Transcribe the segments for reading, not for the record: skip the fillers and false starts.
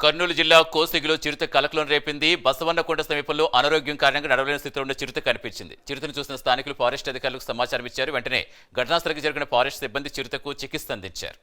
కర్నూలు జిల్లా కోసిగిలో చిరుత కలకలం రేపింది. బసవన్నకొండ సమీపంలో అనారోగ్యం కారణంగా నడవలేని స్థితిలో ఉన్న చిరుత కనిపించింది. చిరుతను చూసిన స్థానికులు ఫారెస్ట్ అధికారులకు సమాచారం ఇచ్చారు. వెంటనే ఘటనాస్థలికి జరిగిన ఫారెస్ట్ సిబ్బంది చిరుతకు చికిత్స అందించారు.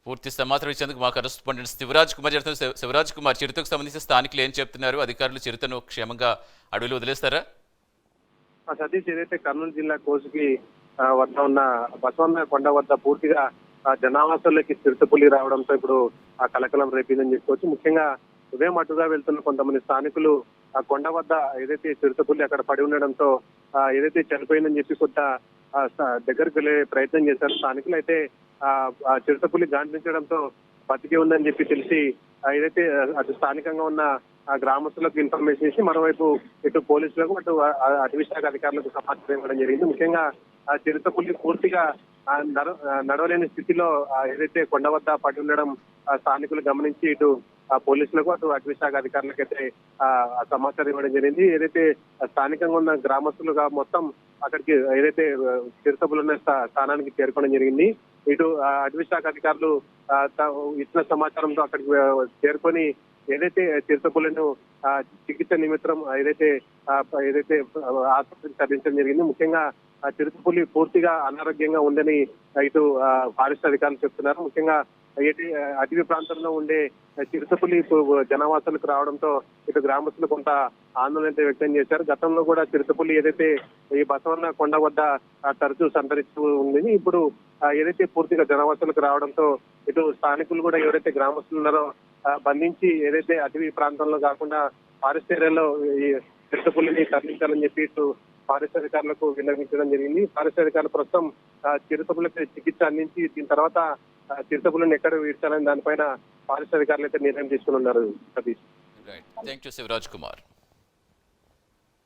పూర్తి సమాచారం ఇచ్చేందుకు మా కరెస్పాండెంట్ శివరాజ్ కుమార్ చెప్తున్నారు. శివరాజ్ కుమార్, చిరుతకు సంబంధించి స్థానికులు ఏం చెప్తున్నారు? అధికారులు చిరుతను క్షేమంగా అడవిలో వదిలేస్తారా? సతీష్, ఏదైతే కర్నూలు జిల్లా కోసుకి వద్ద ఉన్న బసవన్న కొండ వద్ద పూర్తిగా జనావాసాల్లోకి చిరుతపులి రావడంతో ఇప్పుడు ఆ కలకలం రేపిందని చెప్పుకోవచ్చు. ముఖ్యంగా ఉదయం అటుగా వెళ్తున్న కొంతమంది స్థానికులు ఆ కొండ వద్ద ఏదైతే చిరుతపులి అక్కడ పడి ఉండడంతో ఏదైతే చనిపోయిందని చెప్పి కొంత దగ్గరికి వెళ్లే ప్రయత్నం చేశారు స్థానికులు. అయితే ఆ చిరుతపులి గాండ్రించడంతో బతికి ఉందని చెప్పి తెలిసి ఏదైతే అటు స్థానికంగా ఉన్న ఆ గ్రామస్తులకు ఇన్ఫర్మేషన్ ఇచ్చి మరోవైపు ఇటు పోలీసులకు అటు అటవీ శాఖ అధికారులకు సమాచారం ఇవ్వడం జరిగింది. ముఖ్యంగా ఆ చిరుతపులి పూర్తిగా నడవలేని స్థితిలో ఏదైతే కొండ వద్ద పడి ఉండడం స్థానికులు గమనించి ఇటు పోలీసులకు అటు అటవీ శాఖ అధికారులకు అయితే సమాచారం ఇవ్వడం జరిగింది. ఏదైతే స్థానికంగా ఉన్న గ్రామస్తులుగా మొత్తం అక్కడికి ఏదైతే చిరుతపులు ఉన్న స్థానానికి చేరుకోవడం జరిగింది. ఇటు అటవీ శాఖ అధికారులు ఇచ్చిన సమాచారంతో అక్కడికి చేరుకొని ఏదైతే చిరుతపులను చికిత్స నిమిత్తం ఏదైతే ఆసుపత్రికి తరలించడం జరిగింది. ముఖ్యంగా చిరుతపులి పూర్తిగా అనారోగ్యంగా ఉందని ఇటు ఫారెస్ట్ అధికారులు చెప్తున్నారు. ముఖ్యంగా అటవీ ప్రాంతంలో ఉండే చిరుతపులి జనావాసాలకు రావడంతో ఇటు గ్రామస్తులు కొంత ఆందోళన అయితే వ్యక్తం చేశారు. గతంలో కూడా చిరుతపులి ఏదైతే ఈ బసవన్న కొండ వద్ద తరచూ సంతరిస్తూ ఉంది. ఇప్పుడు ఏదైతే పూర్తిగా జనావాసాలకు రావడంతో ఇటు స్థానికులు కూడా ఎవరైతే గ్రామస్తులు ఉన్నారో బంధించి ఏదైతే అటవీ ప్రాంతంలో కాకుండా ఫారెస్ట్ ఏరియాలో ఈ చిరుతపులిని తరలించాలని చెప్పి ఇటు ఫారెస్ట్ అధికారులకు విన్నవించడం జరిగింది. ఫారెస్ట్ అధికారులు ప్రస్తుతం చిరుతపులకి చికిత్స అందించి దీని తర్వాత చిరుతపులను ఎక్కడ విడిచాలని దానిపైన ఫారెస్ట్ అధికారులు అయితే నిర్ణయం తీసుకుని ఉన్నారు. Satish, thank you Shivraj Kumar.